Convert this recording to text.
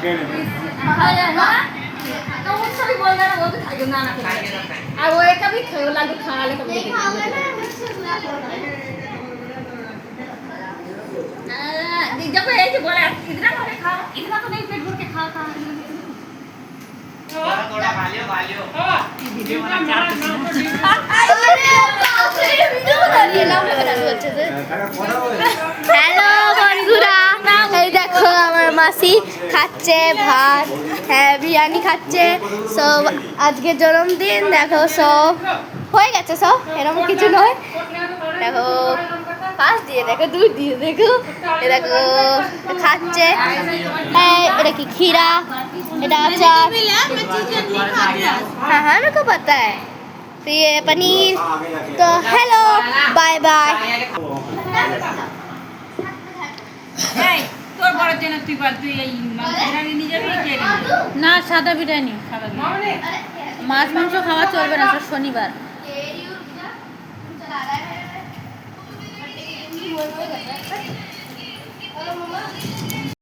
तो वो सभी बोल रहा है वो तो खाएगा ना ना और वो एक कभी खाएगा लाडू खा ले कभी जब ऐसे बोला इतना तो नहीं पेट भर के खा थोड़ा खा लियो वीडियो बना হ্যালো বন্ধুরা, এই দেখো আমার মাসি খাচ্ছে ভাত, হ্যাঁ বিরিয়ানি খাচ্ছে। সব আজকে জন্মদিন, দেখো সব হয়ে গেছে, সব এরকম কিছু নয়। দেখো পাঁচ দিয়ে দেখো, দুধ দিয়ে দেখো, এ দেখো খাচ্ছে। এটা কি खीरा, এটা अचार, हाँ हाँ मेरे को पता है। तो ये पनीर। तो हेलो बाय बाय। তোর বড় জন্য তুই এই বিরিয়ানি নিয়ে যাবি না, সাদা বিরিয়ানি মাছ মাংস খাওয়া চলবে না, শনিবার।